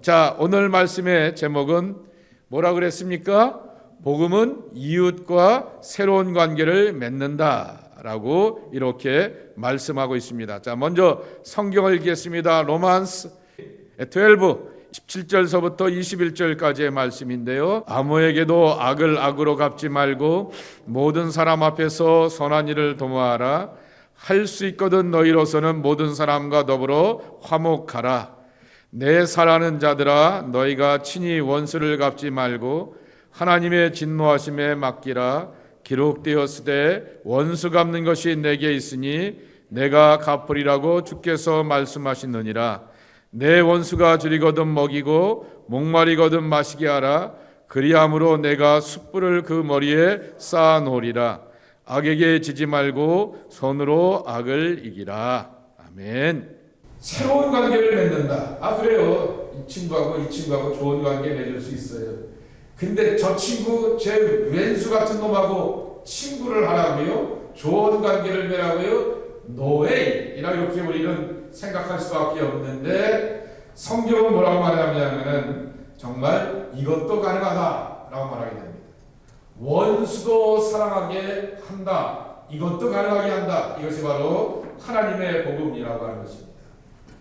자, 오늘 말씀의 제목은 뭐라 그랬습니까? 복음은 이웃과 새로운 관계를 맺는다라고 이렇게 말씀하고 있습니다. 자, 먼저 성경을 읽겠습니다. 로만스 12 17절서부터 21절까지의 말씀인데요. 아무에게도 악을 악으로 갚지 말고 모든 사람 앞에서 선한 일을 도모하라. 할 수 있거든 너희로서는 모든 사람과 더불어 화목하라. 내 사랑하는 자들아, 너희가 친히 원수를 갚지 말고 하나님의 진노하심에 맡기라. 기록되었으되 원수 갚는 것이 내게 있으니 내가 갚으리라고 주께서 말씀하시느니라. 내 원수가 줄이거든 먹이고 목마르거든 마시게 하라. 그리함으로 내가 숯불을 그 머리에 쌓아 놓으리라. 악에게 지지 말고 손으로 악을 이기라. 아멘. 새로운 관계를 맺는다. 그래요. 이 친구하고 좋은 관계 맺을 수 있어요. 근데 저 친구, 제 왼수 같은 놈하고 친구를 하라고요? 좋은 관계를 맺라고요? No way! 이렇게 우리는 생각할 수밖에 없는데, 성경은 뭐라고 말하냐면은 정말 이것도 가능하다라고 말하게 됩니다. 원수도 사랑하게 한다. 이것도 가능하게 한다. 이것이 바로 하나님의 복음이라고 하는 것입니다.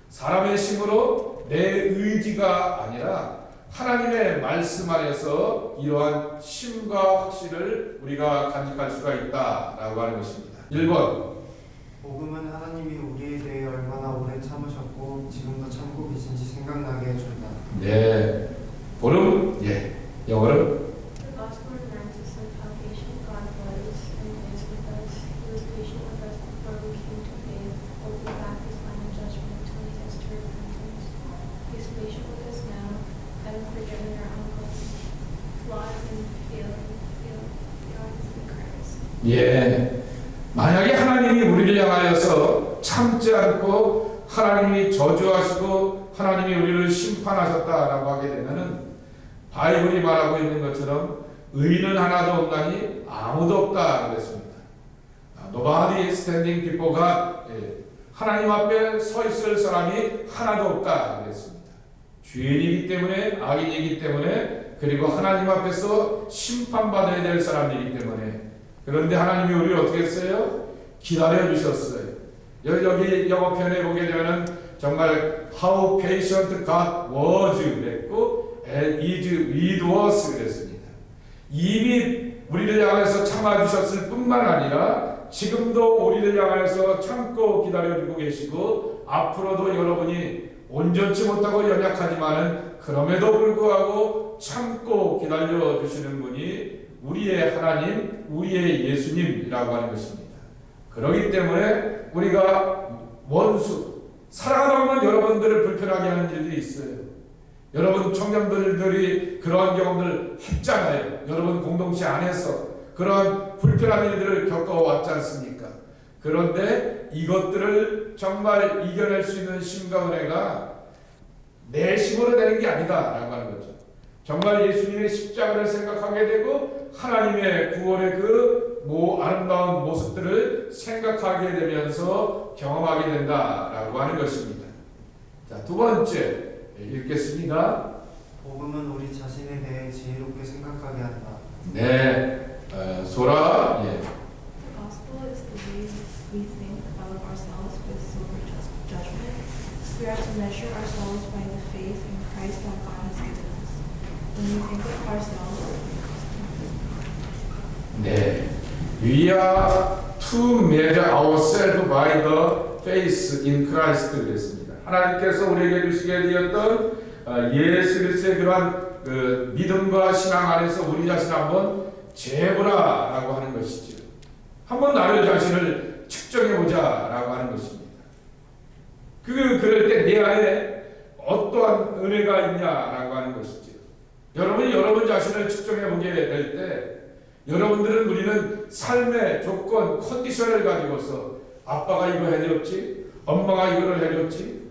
사람의 힘으로 내 의지가 아니라 하나님의 말씀 안에서 이러한 힘과 확신을 우리가 간직할 수가 있다라고 하는 것입니다. 1번, 복음은 하나님이 우리에 대해 얼마나 오래 참으셨고 지금도 참고 계신지 생각나게 해준다. 네, 복음, 영어로. The gospel reminds us of how patient God was and is with us. He was patient with us before we came to faith, holding back His final judgment until He leads us to repentance. He is patient with us now, having forgiven our ongoing flaws and failings in Christ. 만약에 하나님이 우리를 향하여서 참지 않고 하나님이 저주하시고 하나님이 우리를 심판하셨다라고 하게 되면은 바이블이 말하고 있는 것처럼 의인은 하나도 없나니 아무도 없다 그랬습니다. Nobody is standing before God. 하나님 앞에 서 있을 사람이 하나도 없다 그랬습니다. 죄인이기 때문에, 악인이기 때문에, 그리고 하나님 앞에서 심판받아야 될 사람이기 때문에. 그런데 하나님이 우리를 어떻게 했어요? 기다려 주셨어요. 여기 영어 표현에 보게 되면은 정말 how patient God was 그랬고 and is with us 그랬습니다. 이미 우리를 향해서 참아 주셨을 뿐만 아니라 지금도 우리를 향해서 참고 기다려주고 계시고 앞으로도 여러분이 온전치 못하고 연약하지만은 그럼에도 불구하고 참고 기다려주시는 분이 우리의 하나님, 우리의 예수님이라고 하는 것입니다. 그렇기 때문에 우리가 원수, 사랑하다 보면 여러분들을 불편하게 하는 일들이 있어요. 여러분 청년들이 그러한 경험을 했잖아요. 여러분 공동체 안에서 그러한 불편한 일들을 겪어왔지 않습니까? 그런데 이것들을 정말 이겨낼 수 있는 힘과 은혜가 내 힘으로 되는 게 아니다라고 하는 거죠. 정말 예수님의 십자가를 생각하게 되고 하나님의 구원의 그 아름다운 모습들을 생각하게 되면서 경험하게 된다라고 하는 것입니다. 자, 두 번째 읽겠습니다. 복음은 우리 자신에 대해 지혜롭게 생각하게 한다. 소라. The gospel is the way we think about ourselves with sober judgment. We are to measure ourselves by the faith in Christ that God has given us. When we think of ourselves, we are to measure ourselves by the faith in Christ 그랬습니다. 하나님께서 우리에게 주시게 되었던 예수 그리스도의 그러한 그 믿음과 신앙 안에서 우리 자신을 한번 재보라라고 하는 것이죠. 한번 나를 자신을 측정해보자라고 하는 것입니다. 그럴 때 내 안에 어떠한 은혜가 있냐라고 하는 것이죠. 여러분이 여러분 자신을 측정해보게 될 때 여러분들은 우리는 삶의 조건, 컨디션을 가지고서 아빠가 이거 해줬지, 엄마가 이거를 해줬지.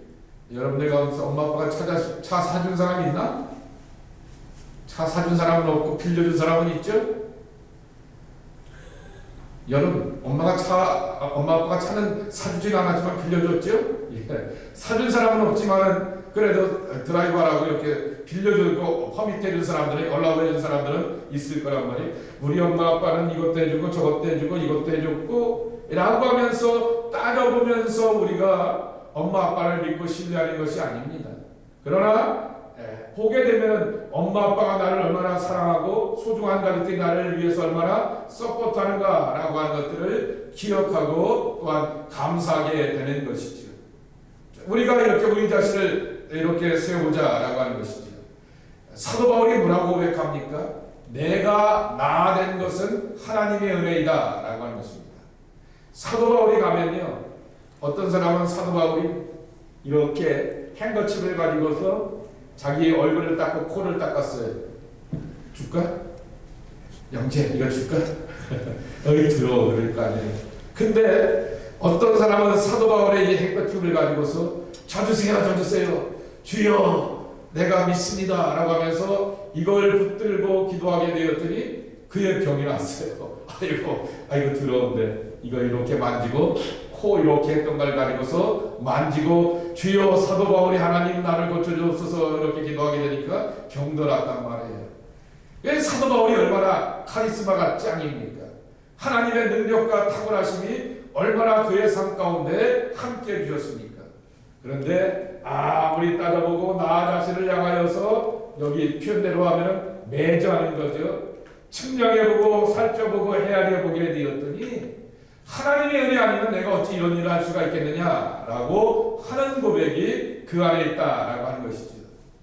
여러분들 가운데서 엄마 아빠가 차 사준 사람이 있나? 차 사준 사람은 없고 빌려준 사람은 있죠? 여러분, 엄마 아빠가 차는 사주진 않았지만 빌려줬죠? 예. 사준 사람은 없지만은 그래도 드라이버라고 이렇게 빌려주고 퍼밋 해준 사람들은, 연락을 해준 사람들은 있을 거란 말이에요. 우리 엄마 아빠는 이것도 해주고 저것도 해주고 이것도 해줬고 라고 하면서 따져보면서 우리가 엄마 아빠를 믿고 신뢰하는 것이 아닙니다. 그러나 보게 되면 엄마 아빠가 나를 얼마나 사랑하고 소중한 가족들이 나를 위해서 얼마나 서포트하는가라고 하는 것들을 기억하고 또한 감사하게 되는 것이죠. 우리가 이렇게 우리 자신을 이렇게 세우자라고 하는 것이죠. 사도 바울이 뭐라고 고백합니까? 내가 나 된 것은 하나님의 은혜이다 라고 하는 것입니다. 사도 바울이 가면요, 어떤 사람은 사도 바울이 이렇게 행거칩을 가지고서 자기 얼굴을 닦고 코를 닦았어요. 줄까? 영재 이거 줄까? 여기 들어 그럴 거 아니에요. 근데 어떤 사람은 사도 바울의 이 행거칩을 가지고서 져주세요 주여 내가 믿습니다 라고 하면서 이걸 붙들고 기도하게 되었더니 그의 병이 났어요. 아이고 더러운데 이거 이렇게 만지고 코 이렇게 했던 걸 가지고서 만지고 주여 사도 바울이 하나님 나를 고쳐주옵소서 이렇게 기도하게 되니까 병도 났단 말이에요. 왜 사도 바울이 얼마나 카리스마가 짱입니까? 하나님의 능력과 탁월하심이 얼마나 그의 삶 가운데 함께 해주셨습니까? 그런데 아무리 따져보고 나 자신을 향하여서 여기 표현대로 하면 매저하는 거죠. 측량해보고 살펴보고 헤아려보게 되었더니 하나님의 은혜 아니면 내가 어찌 이런 일을 할 수가 있겠느냐라고 하는 고백이 그 안에 있다라고 하는 것이죠.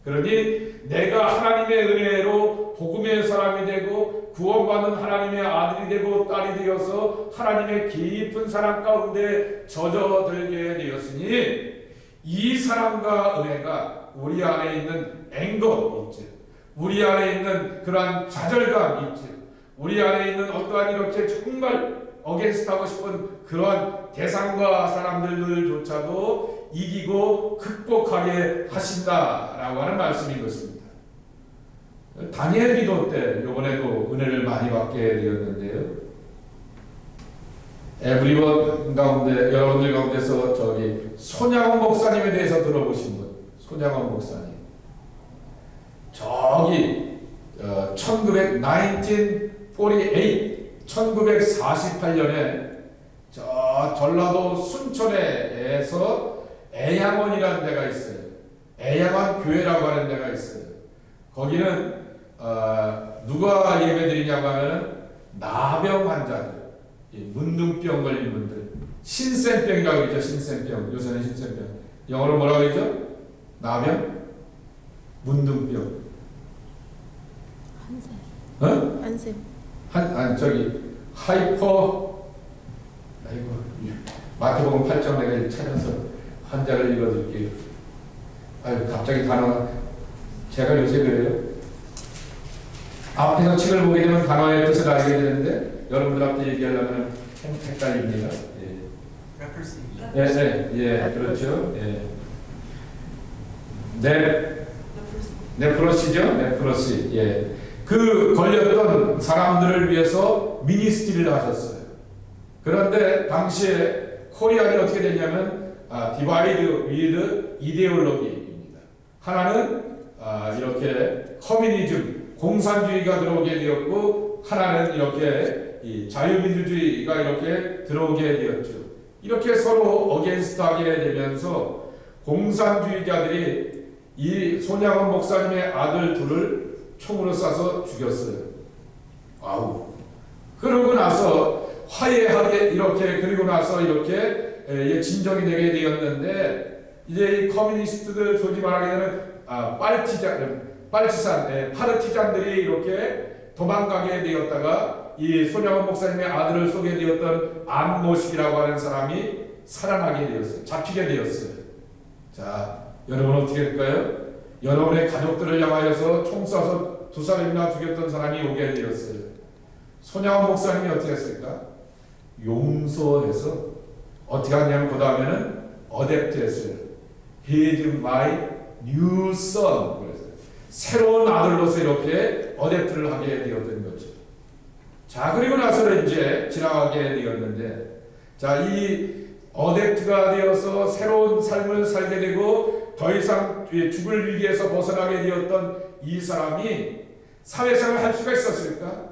그러니 내가 하나님의 은혜로 복음의 사람이 되고 구원받는 하나님의 아들이 되고 딸이 되어서 하나님의 깊은 사랑 가운데 젖어들게 되었으니 이 사랑과 은혜가 우리 안에 있는 앵거 있죠. 우리 안에 있는 그러한 좌절감 있죠. 우리 안에 있는 어떠한 이렇게 정말 어게인스트하고 싶은 그러한 대상과 사람들조차도 이기고 극복하게 하신다라고 하는 말씀인 것입니다. 다니엘 기도 때 이번에도 은혜를 많이 받게 되었는데요. 에브리원 가운데 여러분들 가운데서 저기 손양원 목사님에 대해서 들어보신 분, 손양원 목사님. 저기 1948년에 저 전라도 순천에서 애양원이라는 데가 있어요. 애양원 교회라고 하는 데가 있어요. 거기는 누가 예배드리냐고 하면 나병 환자들, 문둥병 걸린 분들, 신센병이라고 그러죠. 신센병, 요새는 신센병. 영어로 뭐라고 그러죠? 나병, 문둥병. 한샘. 저기 하이퍼. 아이고 마태복음 8장 내가 찾아서 한자를 읽어드릴게요. 아이고 갑자기 단어 제가 요새 그래요. 앞에서 책을 보게 되면 단어의 뜻을 알게 되는데 여러분들 앞에 얘기하려면 헷갈립니다. 예, 그렇죠. 예. 네프로시죠? 네프로시. 예. 그 걸렸던 사람들을 위해서 미니스트리를 하셨어요. 그런데 당시에 코리안이 어떻게 됐냐면 디바이드 위드 이데올로기입니다. 하나는 이렇게 커뮤니즘, 공산주의가 들어오게 되었고 하나는 이렇게 이 자유민주주의가 이렇게 들어오게 되었죠. 이렇게 서로 어게인스트하게 되면서 공산주의자들이 이 손양원 목사님의 아들 둘을 총으로 쏴서 죽였어요. 아우. 그러고 나서 화해하게 이렇게 그리고 나서 이렇게 진정이 되게 되었는데 이제 이 커뮤니스트들 소위 말하게 되는 파르티잔들이 이렇게 도망가게 되었다가 이 손양원 목사님의 아들을 쏘게 되었던 안모식이라고 하는 사람이 살아나게 되었어요. 잡히게 되었어요. 자, 여러분 어떻게 될까요? 여러분의 가족들을 향하여서 총 쏴서 2사람이나 죽였던 사람이 오게 되었어요. 손양원 목사님이 어떻게 했을까? 용서해서 어떻게 하냐면 그 다음에는 어댑트 했어요. He is my new son. 그래서 새로운 아들로서 이렇게 어댑트를 하게 되었던 거죠. 자, 그리고 나서는 이제 지나가게 되었는데, 자, 이 어댑트가 되어서 새로운 삶을 살게 되고 더 이상 죽을 위기에서 벗어나게 되었던 이 사람이 사회생활을 할 수가 있었을까?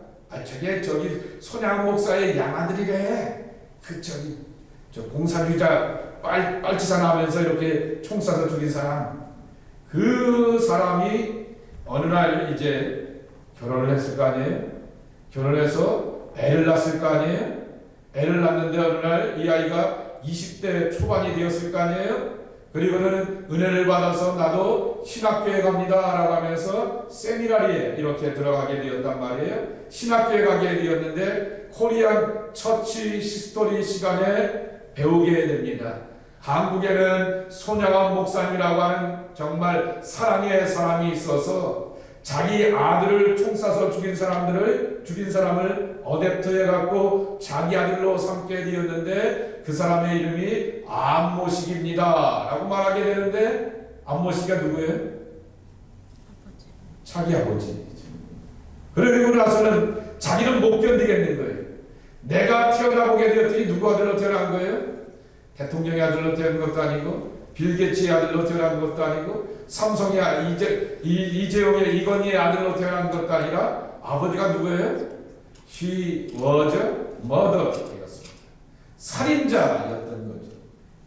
저기 손양 목사의 양아들이래. 저 공사주의자 빨치산 하면서 이렇게 총 쏴서 죽인 사람. 그 사람이 어느 날 이제 결혼을 했을 거 아니에요? 결혼해서 애를 낳았을 거 아니에요? 애를 낳는데 어느 날 이 아이가 20대 초반이 되었을 거 아니에요? 그리고는 은혜를 받아서 나도 신학교에 갑니다 라고 하면서 세미나리에 이렇게 들어가게 되었단 말이에요. 신학교에 가게 되었는데 코리안 처치 히스토리 시간에 배우게 됩니다. 한국에는 손양원 목사님이라고 하는 정말 사랑의 사람이 있어서 자기 아들을 총 쏴서 죽인 사람을 어댑트해 갖고 자기 아들로 삼게 되었는데 그 사람의 이름이 안모식입니다 라고 말하게 되는데, 안모식이 누구예요? 자기 아버지. 그러고 나서는 자기는 못 견디겠는 거예요. 내가 태어나보게 되었더니 누구 아들로 태어난 거예요? 대통령의 아들로 태어난 것도 아니고 빌 게츠의 아들로 태어난 것도 아니고 삼성의 이재용의 이건희의 아들로 태어난 것도 아니라 아버지가 누구예요? She was a murder였습니다. 살인자였던 거죠.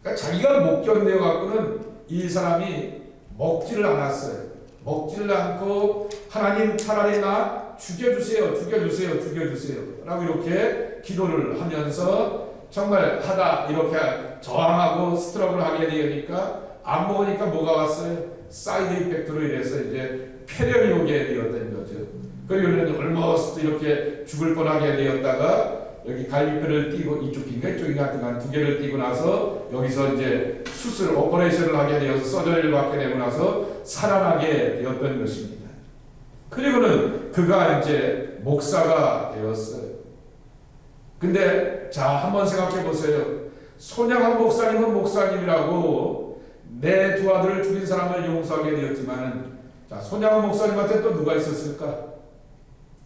그러니까 자기가 못 견뎌 갖고는 이 사람이 먹지를 않았어요. 먹지를 않고 하나님 차라리 나 죽여주세요 라고 이렇게 기도를 하면서 정말 하다 이렇게 저항하고 스트럭을 하게 되니까 안 먹으니까 뭐가 왔어요? 사이드 이펙트로 인해서 이제 폐렴이 오게 되었던 거죠. 그리고는 얼머스트 이렇게 죽을 뻔하게 되었다가 여기 갈비뼈를 띄고 이쪽인가 이쪽인가 하여튼 두 개를 띄고 나서 여기서 이제 수술 오퍼레이션을 하게 되어서 서저리를 받게 되고 나서 살아나게 되었던 것입니다. 그리고는 그가 이제 목사가 되었어요. 근데 자, 한번 생각해 보세요. 손양원 목사님은 목사님이라고 내 두 아들을 죽인 사람을 용서하게 되었지만은, 자, 손양원 목사님한테 또 누가 있었을까?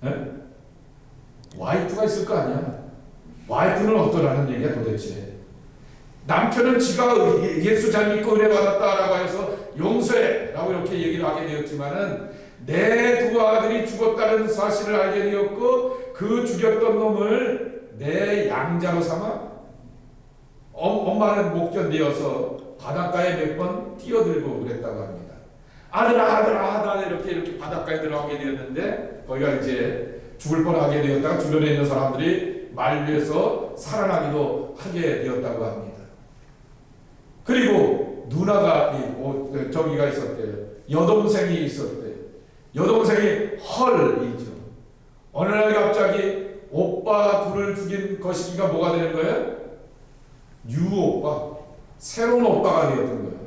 에? 와이프가 있을 거 아니야. 와이프는 어떠라는 얘기야 도대체. 남편은 지가 예수 잘 믿고 은혜 받았다라고 해서 용서해 라고 이렇게 얘기를 하게 되었지만은 내 두 아들이 죽었다는 사실을 알게 되었고 그 죽였던 놈을 내 양자로 삼아 엄마는 못 견디어서 바닷가에 몇 번 뛰어들고 그랬다고 합니다. 아들아 이렇게 바닷가에 들어가게 되었는데 거기가 이제 죽을 뻔하게 되었다가 주변에 있는 사람들이 만류해서 살아나기도 하게 되었다고 합니다. 그리고 누나가 저기가 있었대요. 여동생이 있었대요. 여동생이 헐이죠. 어느 날 갑자기 오빠 둘을 죽인 거시기가 뭐가 되는 거예요? 유오빠, 새로운 오빠가 되었던 거예요.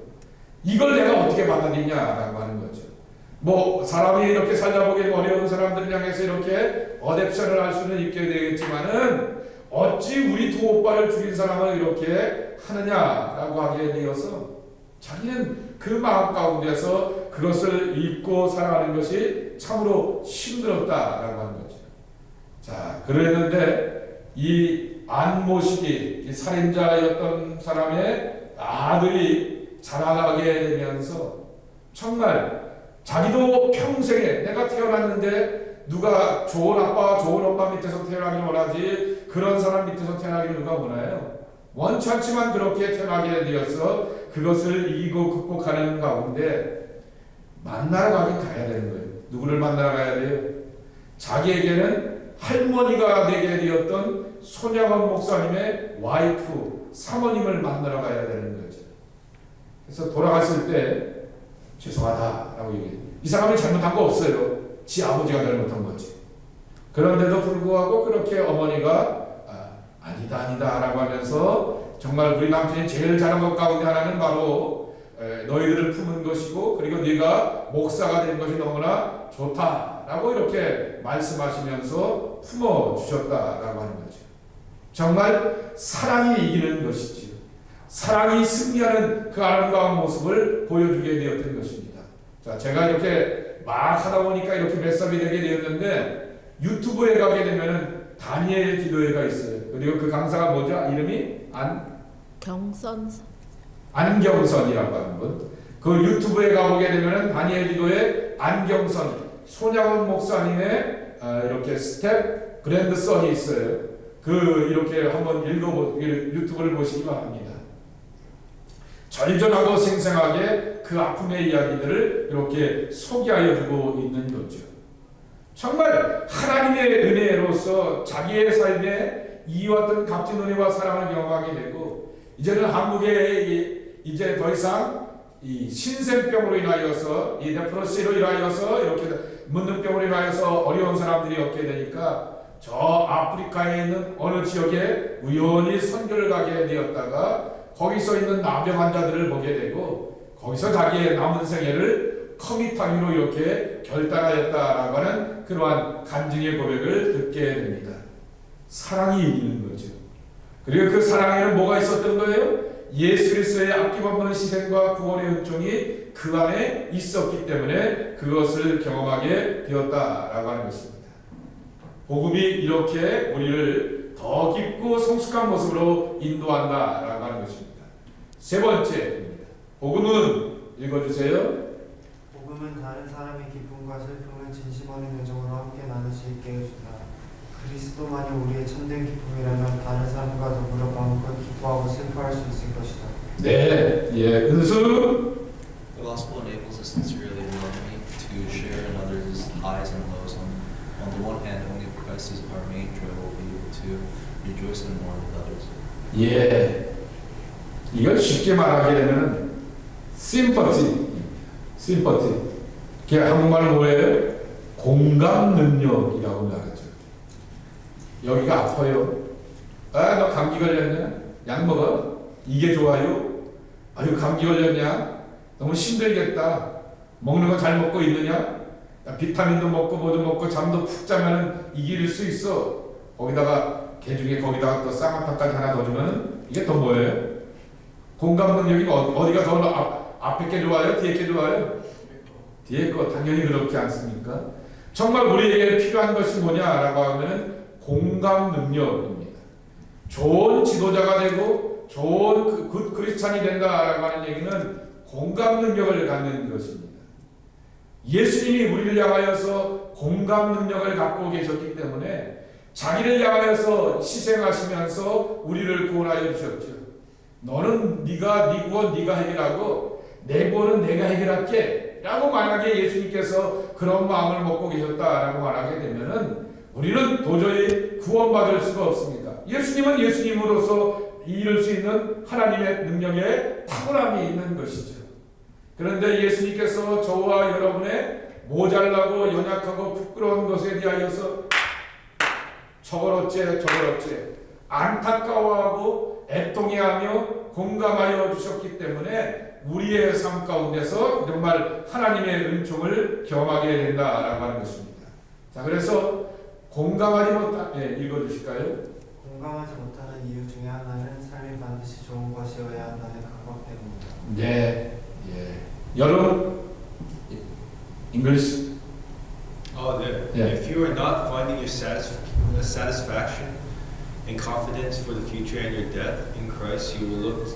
이걸 내가 어떻게 받아들이냐라고 하는 거죠. 뭐 사람이 이렇게 살다보기 어려운 사람들을 향해서 이렇게 어댑션을 할 수는 있게 되겠지만은 어찌 우리 두 오빠를 죽인 사람을 이렇게 하느냐라고 하게 되어서 자기는 그 마음 가운데서 그것을 잊고 살아가는 것이 참으로 힘들었다라고 하는 거죠. 자, 그랬는데 이 안모식이 살인자였던 사람의 아들이 자라나게 되면서 정말 자기도 평생에 내가 태어났는데 누가 좋은 아빠 좋은 엄마 밑에서 태어나기를 원하지 그런 사람 밑에서 태어나기를 누가 원해요? 원치 않지만 그렇게 태어나게 되어서 그것을 이기고 극복하는 가운데 만나러 가야 되는 거예요. 누구를 만나러 가야 돼요? 자기에게는 할머니가 되게 되었던 손양원 목사님의 와이프 사모님을 만나러 가야 되는 거죠. 그래서 돌아갔을 때 죄송하다라고 얘기해요. 이 사람이 잘못한 거 없어요. 지 아버지가 잘못한 거지. 그런데도 불구하고 그렇게 어머니가 아니다 라고 하면서 정말 우리 남편이 제일 잘한 것 가운데 하나는 바로 너희들을 품은 것이고 그리고 네가 목사가 된 것이 너무나 좋다라고 이렇게 말씀하시면서 품어주셨다라고 하는 거죠. 정말 사랑이 이기는 것이지요. 사랑이 승리하는 그 아름다운 모습을 보여주게 되었던 것입니다. 자, 제가 이렇게 막 하다 보니까 이렇게 몇 살이 되게 되었는데 유튜브에 가게 되면은 다니엘 기도회가 있어요. 그리고 그 강사가 뭐죠? 이름이 안경선이라고 하는 분. 그 유튜브에 가보게 되면은 다니엘 기도회 안경선 손양원 목사님의 이렇게 스텝 그랜드선이 있어요. 그 이렇게 한번 유튜브를 보시기 바랍니다. 절절하고 생생하게 그 아픔의 이야기들을 이렇게 소개하여 주고 있는 거죠. 정말 하나님의 은혜로서 자기의 삶에 이왔던 값진 은혜와 사랑을 경험하게 되고, 이제는 한국에 이제 더 이상 이 신생병으로 인하여서 이 레프로시로 인하여서 이렇게 문둥병으로 인하여서 어려운 사람들이 없게 되니까 저 아프리카에 있는 어느 지역에 우연히 선교를 가게 되었다가 거기서 있는 나병 환자들을 보게 되고, 거기서 자기의 남은 생애를 커밋하기로 이렇게 결단하였다라고 하는 그러한 간증의 고백을 듣게 됩니다. 사랑이 있는 거죠. 그리고 그 사랑에는 뭐가 있었던 거예요? 예수 그리스도의 아낌없는 희생과 구원의 은총이 그 안에 있었기 때문에 그것을 경험하게 되었다라고 하는 것입니다. 복음이 이렇게 우리를 더 깊고 성숙한 모습으로 인도한다라고 하는 것입니다. 세 번째입니다. 복음은 읽어주세요. 복음은 다른 사람의 기쁨과 슬픔을 진심 어린 애정으로 함께 나눌 수 있게 해주다. 그리스도만이 우리의 참된 기쁨이라면 다른 사람과 더불어 마음껏 기뻐하고 슬퍼할 수 있을 것이다. 네, 은수. The gospel enables us sincerely and lovingly to share in others' highs and lows. On the one hand, only Christ is our main joy will be able to rejoice and mourn with others. 예, 이걸 쉽게 말하게 되면 심퍼티. 그게 한국말로 뭐예요? 공감 능력이라고 말하죠. 여기가 아파요. 너 감기 걸렸냐? 약 먹어. 이게 좋아요. 아유, 감기 걸렸냐? 너무 힘들겠다. 먹는 거 잘 먹고 있느냐? 비타민도 먹고 뭐도 먹고 잠도 푹 자면 이길 수 있어. 거기다가 개중에 거기다가 또 쌍화탕까지 하나 더 주면 이게 더 뭐예요? 공감 능력이 어디가 더 앞에 게 좋아요? 뒤에 게 좋아요? 뒤에 거 당연히 그렇지 않습니까? 정말 우리에게 필요한 것이 뭐냐라고 하면 공감 능력입니다. 좋은 지도자가 되고 좋은 굿 크리스찬이 된다라고 하는 얘기는 공감 능력을 갖는 것입니다. 예수님이 우리를 향하여서 공감 능력을 갖고 계셨기 때문에 자기를 향하여서 희생하시면서 우리를 구원하여 주셨죠. 너는 네 구원 네가 해결하고 내 구원은 내가 해결할게 라고 만약에 예수님께서 그런 마음을 먹고 계셨다라고 말하게 되면은 우리는 도저히 구원받을 수가 없습니다. 예수님은 예수님으로서 이룰 수 있는 하나님의 능력에 탁월함이 있는 것이죠. 그런데 예수님께서 저와 여러분의 모자라고 연약하고 부끄러운 것에 대하여서 저걸 어째 안타까워하고 애통해하며 공감하여 주셨기 때문에 우리의 삶 가운데서 정말 하나님의 은총을 경험하게 된다라고 하는 것입니다. 자, 그래서 공감하지 못한 읽어주실까요? 공감하지 못하는 이유 중에 하나는 삶이 반드시 좋은 것이어야 한다는 강박 때문이다. 네, 여러분, English. Yeah. If you are not finding your satisfaction and confidence for the future and your death in Christ, you will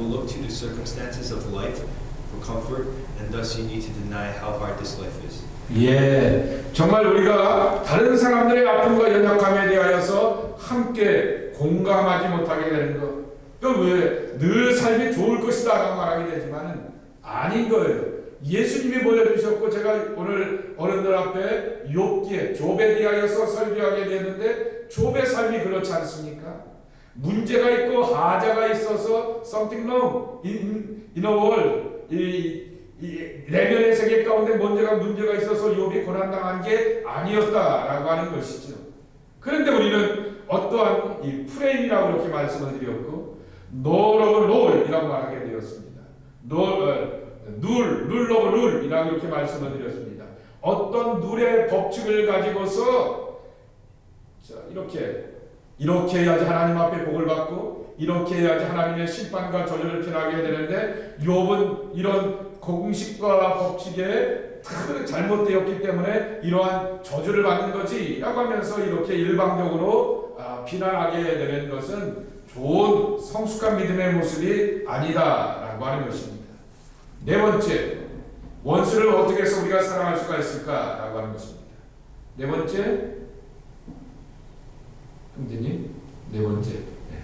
look to the circumstances of life for comfort, and thus you need to deny how hard this life is. 예, 정말 우리가 다른 사람들의 아픔과 연약함에 대하여서 함께 공감하지 못하게 되는 것. 그 왜 늘 삶이 좋을 것이다라고 말하게 되지만은 아닌 거예요. 예수님이 보여주셨고 제가 오늘 어른들 앞에 욥기에 대하여서 설교하게 되는데 욥의 삶이 그렇지 않습니까? 문제가 있고 하자가 있어서 something wrong in a world 이 내면의 세계 가운데 문제가 있어서 욥이 고난당한 게 아니었다라고 하는 것이죠. 그런데 우리는 어떠한 이 프레임이라고 이렇게 말씀을 드렸고 롤이라고 말하게 되었습니다. 룰이라고 이렇게 말씀을 드렸습니다. 어떤 룰의 법칙을 가지고서 이렇게 해야지 하나님 앞에 복을 받고 이렇게 해야지 하나님의 심판과 저주를 피하게 되는데 욥은 이런 공식과 법칙에 잘못되었기 때문에 이러한 저주를 받는 거지 라고 하면서 이렇게 일방적으로 비난하게 되는 것은 좋은 성숙한 믿음의 모습이 아니다 라고 하는 것입니다. 네 번째, 원수를 어떻게 해서 우리가 사랑할 수가 있을까 라고 하는 것입니다. 네 번째, 형제님, 네 번째,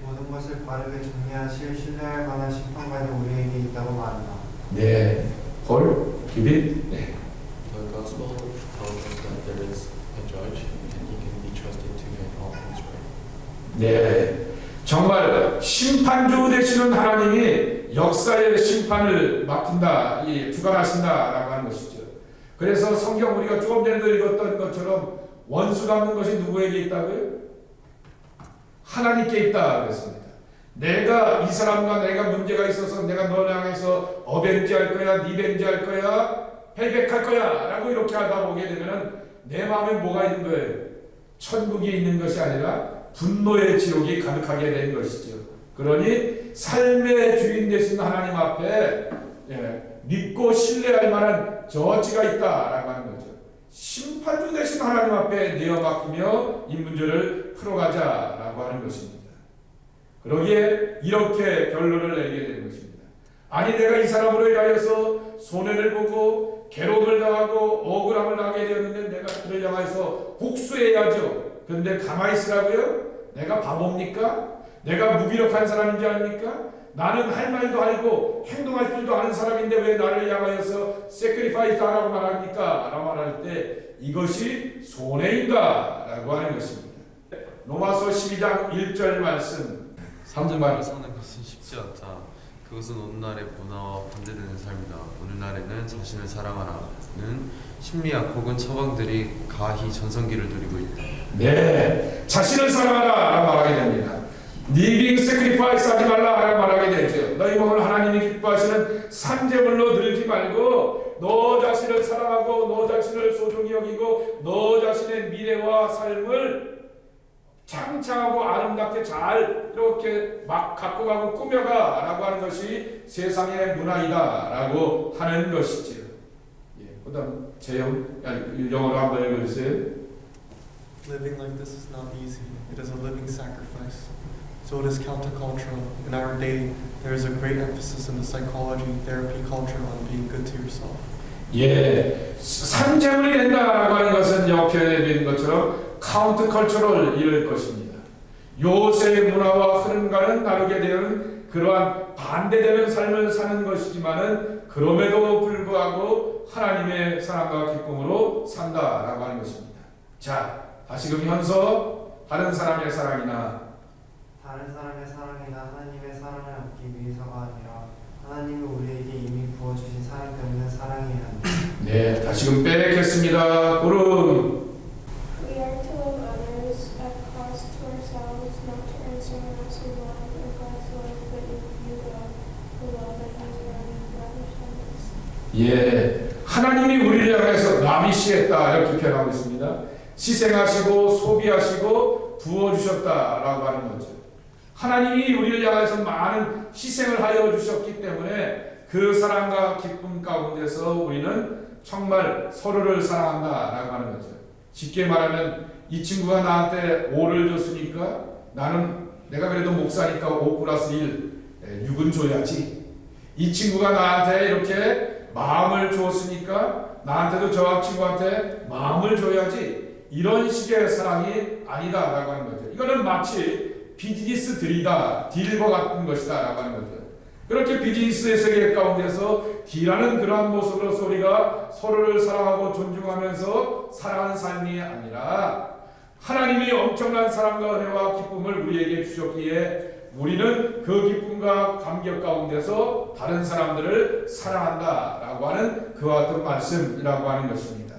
모든 것을 바르게 정리하실 신뢰할 만한 심판관이 우리에게 있다고 말한다. 네, 헐, 기빈, 네. The gospel tells us that there is a judge and he can be trusted to make all things right. 네, 정말 심판주 되시는 하나님이 역사의 심판을 맡긴다, 주관하신다라고 하는 것이죠. 그래서 성경 우리가 조금 전에도 읽었던 것처럼 원수 갚는 것이 누구에게 있다고요? 하나님께 있다 그랬습니다. 내가 이 사람과 내가 문제가 있어서 내가 너를 향해서 어벤지할 거야, 리벤지할 거야, 페이백할 거야 라고 이렇게 하다 보게 되면 내 마음에 뭐가 있는 거예요? 천국이 있는 것이 아니라 분노의 지옥이 가득하게 된 것이죠. 그러니 삶의 주인 되신 하나님 앞에 믿고 신뢰할 만한 저지가 있다라고 하는 거죠. 심판주 되신 하나님 앞에 내어 맡기며 이 문제를 풀어가자라고 하는 것입니다. 그러기에 이렇게 결론을 내리게 되는 것입니다. 아니 내가 이 사람으로 인하여서 손해를 보고 괴로움을 당하고 억울함을 당하게 되었는데 내가 그를 향해서 복수해야죠. 그런데 가만히 있으라고요? 내가 바보입니까? 내가 무기력한 사람인지 아닙니까? 나는 할 말도 알고 행동할 줄도 아는 사람인데 왜 나를 향하여서 sacrifice 하라고 말합니까? 라고 말할 때 이것이 손해인가? 라고 하는 것입니다. 로마서 12장 1절 말씀 3절만 사는 것은 쉽지 않다. 그것은 오늘날의 문화와 반대되는 삶이다. 오늘날에는 자신을 사랑하라는 심리학 혹은 처방들이 가히 전성기를 누리고 있다. 네, 자신을 사랑하라 라고 말하게 됩니다. living sacrifice 하지 말라 라고 말하게 되죠. 너희 몸을 하나님이 기뻐하시는 산제물로 들지 말고 너 자신을 사랑하고 너 자신을 소중히 여기고 너 자신의 미래와 삶을 창창하고 아름답게 잘 이렇게 막 갖고 가고 꾸며가 라고 하는 것이 세상의 문화이다 라고 하는 것이지요. 그 다음 영어로 한번 읽어주세요. Living like this is not easy. It is a living sacrifice. So it is countercultural. In our day, there is a great emphasis in the psychology, therapy culture on being good to yourself. 예, 산재물이 된다라고 하는 것은 표현되는 것처럼 카운트컬처럴 이럴 것입니다. 요새의 문화와 흐름과는 다르게 되는 그러한 반대되는 삶을 사는 것이지만은 그럼에도 불구하고 하나님의 사랑과 기쁨으로 산다라고 하는 것입니다. 자, 다시금 현서 다른 사람의 사랑이나 다른 사람의 사랑이나 하나님의 사랑을 얻기 위해서가 아니라 하나님이 우리에게 이미 부어주신 사랑 때문에 사랑해야 합니다. 네, 다시금 빼겠습니다. 구름. We are to love others at cost to ourselves, not to earn someone else's love or God's love, but in view of the love that He has already lavished on us. 예, 하나님이 우리를 향해서 라비시했다 이렇게 표현하고 있습니다. 희생하시고 소비하시고 부어주셨다라고 하는 거죠. 하나님이 우리를 향해서 많은 희생을 하여 주셨기 때문에 그 사랑과 기쁨 가운데서 우리는 정말 서로를 사랑한다라고 하는 거죠. 쉽게 말하면 이 친구가 나한테 5를 줬으니까 나는 내가 그래도 목사니까 5 플러스 1, 6은 줘야지. 이 친구가 나한테 이렇게 마음을 줬으니까 나한테도 저 친구한테 마음을 줘야지. 이런 식의 사랑이 아니다라고 하는 거죠. 이거는 마치 비즈니스 딜과 같은 것이다 라고 하는 거죠. 그렇게 비즈니스의 세계 가운데서 딜하는 그러한 모습으로서 우리가 서로를 사랑하고 존중하면서 살아가는 삶이 아니라 하나님이 엄청난 사랑과 은혜와 기쁨을 우리에게 주셨기에 우리는 그 기쁨과 감격 가운데서 다른 사람들을 사랑한다 라고 하는 그와 같은 말씀이라고 하는 것입니다.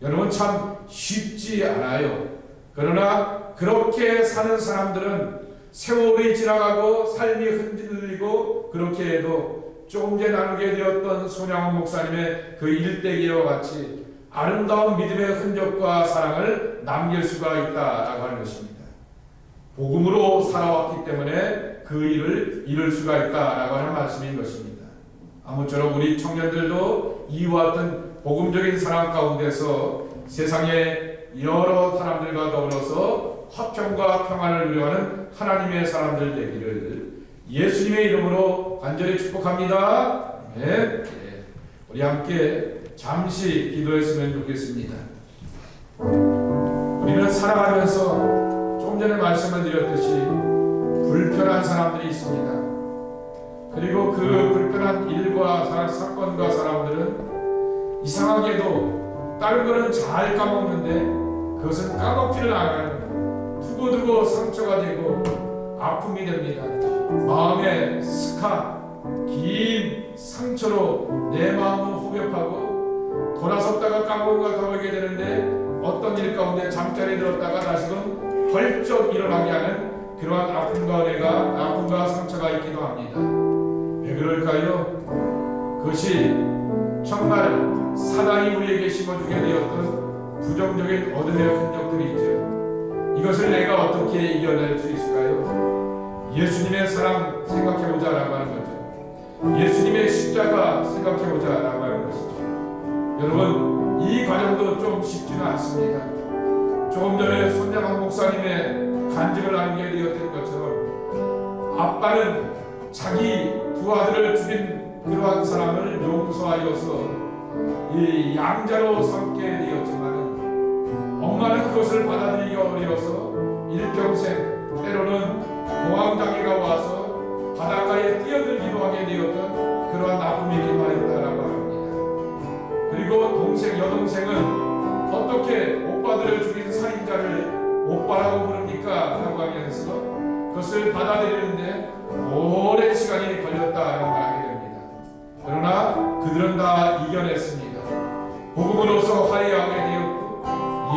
여러분 참 쉽지 않아요. 그러나 그렇게 사는 사람들은 세월이 지나가고 삶이 흔들리고 그렇게 해도 조금 전에 나누게 되었던 손양원 목사님의 그 일대기와 같이 아름다운 믿음의 흔적과 사랑을 남길 수가 있다라고 하는 것입니다. 복음으로 살아왔기 때문에 그 일을 이룰 수가 있다라고 하는 말씀인 것입니다. 아무쪼록 우리 청년들도 이와 같은 복음적인 사랑 가운데서 세상의 여러 사람들과 더불어서 화평과 평안을 누려가는 하나님의 사람들 되기를 예수님의 이름으로 간절히 축복합니다. 네. 우리 함께 잠시 기도했으면 좋겠습니다. 우리는 살아가면서 좀 전에 말씀을 드렸듯이 불편한 사람들이 있습니다. 그리고 그 불편한 일과 사건과 사람들은 이상하게도 다른 거는 잘 까먹는데 그것은 까먹지를 않아요. 두고두고 상처가 되고 아픔이 됩니다. 마음의 긴 상처로 내 마음은 후벼파고 돌아섰다가 까먹어가 더하게 되는데 어떤 일 가운데 잠자리에 들었다가 다시금 벌쩍 일어나게 하는 그러한 아픔과 상처가 있기도 합니다. 왜 그럴까요? 그것이 정말 사단이 우리에게 심어주게 되었던 부정적인 어둠의 흔적들이죠. 이것을 내가 어떻게 이겨낼 수 있을까요? 예수님의 사랑 생각해보자라고 하는 거죠. 예수님의 십자가 생각해보자라고 하는 것이죠. 여러분, 이 과정도 좀 쉽지는 않습니다. 조금 전에 손양환 목사님의 간증을 나누게 되었던 것처럼 아빠는 자기 두 아들을 죽인 그러한 사람을 용서하여서 이 양자로 삼게 되었지만 엄마는 그것을 받아들이기 어려워서 일평생 때로는 공황장애가 와서 바닷가에 뛰어들기도 하게 되었던 그러한 아픔이기도 하였다라고 합니다. 그리고 여동생은 어떻게 오빠들을 죽인 살인자를 오빠라고 부릅니까? 라고 하면서 그것을 받아들이는데 오랜 시간이 걸렸다라고 말하게 됩니다. 그러나 그들은 다 이겨냈습니다. 복음으로서 화해하게 되었고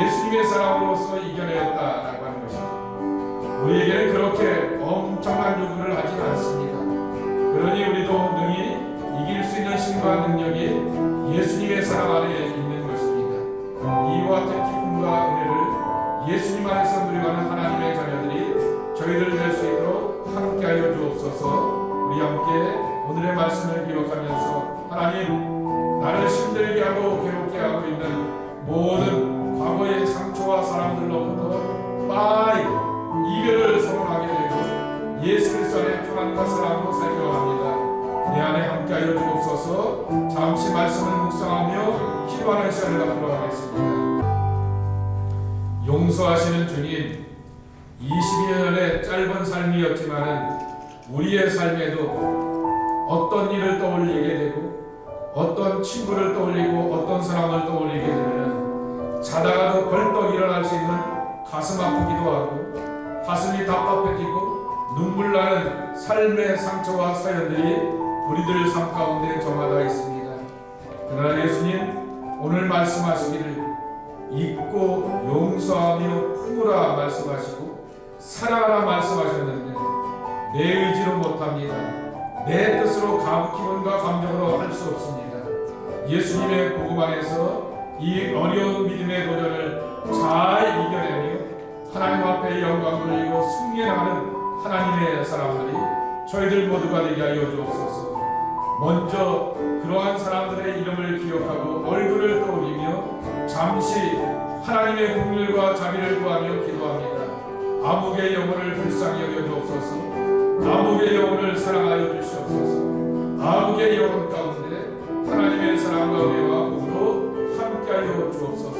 예수님의 사랑으로서 이겨내었다라고 하는 것이죠. 우리에게는 그렇게 엄청난 요구를 하진 않습니다. 그러니 우리도 능히 이길 수 있는 힘과 능력이 예수님의 사랑 안에 있는 것입니다. 이와 같은 기쁨과 은혜를 예수님 안에서 누려가는 하나님의 자녀들이 저희들 될 수 있도록 함께하여 주옵소서. 우리 함께 오늘의 말씀을 기록하면서 하나님, 나를 힘들게 하고 괴롭게 하고 있는 모든 과거의 상처와 사람들로부터 빠이 이별을 선언하게 되고 예수 그리스도 안에 평안과 사랑으로 살려 합니다. 내 안에 함께하여 주옵소서. 잠시 말씀을 묵상하며 기도하는 시간을 갖도록 하겠습니다. 용서하시는 주님, 22년의 짧은 삶이었지만 우리의 삶에도 어떤 일을 떠올리게 되고 어떤 친구를 떠올리고 어떤 사람을 떠올리게 되면 자다가도 벌떡 일어날 수 있는 가슴 아프기도 하고 가슴이 답답해지고 눈물 나는 삶의 상처와 사연들이 우리들 삶 가운데 저마다 있습니다. 그러나 예수님, 오늘 말씀하시기를 잊고 용서하며 품으라 말씀하시고 사랑하라 말씀하셨는데 내 의지로 못합니다. 내 뜻으로 기분과 감정으로 할 수 없습니다. 예수님의 복음 안에서 이 어려운 믿음의 도전을 잘 이겨내며 하나님 앞에 영광 돌리고 승리하는 하나님의 사람들이 저희들 모두가 되게 하여 주옵소서. 먼저 그러한 사람들의 이름을 기억하고 얼굴을 떠올리며 잠시 하나님의 긍휼과 자비를 구하며 기도합니다. 아무개 영혼을 불쌍히 여겨 주옵소서. 아무개 영혼을 사랑하여 주시옵소서. 아무개 영혼 가운데 하나님의 사랑과 은혜와 복으로 함께하여 주옵소서.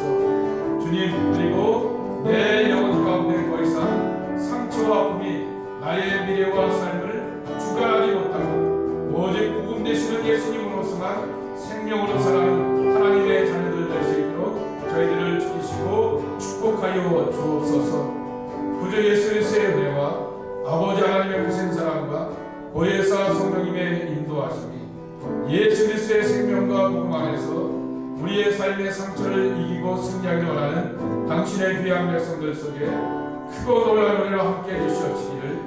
주님, 그리고 내 영혼 가운데 더 이상 상처와 아픔이 나의 미래와 삶을 주관하지 못하고 오직 복음 되시는 예수님으로서만 생명으로 살아가는 하나님의 자녀들 될 수 있도록 저희들을 지키시고 축복하여 주옵소서. 구주 예수 그리스도의 은혜와 아버지 하나님의 크신 사랑과 보혜사 성령님의 인도하심이 예수 그리스도의 생명과 복음 안에서 우리의 삶의 상처를 이기고 승리하기 원하는 당신의 귀한 백성들 속에 크고 놀라운 은혜와 함께 해주시옵시기를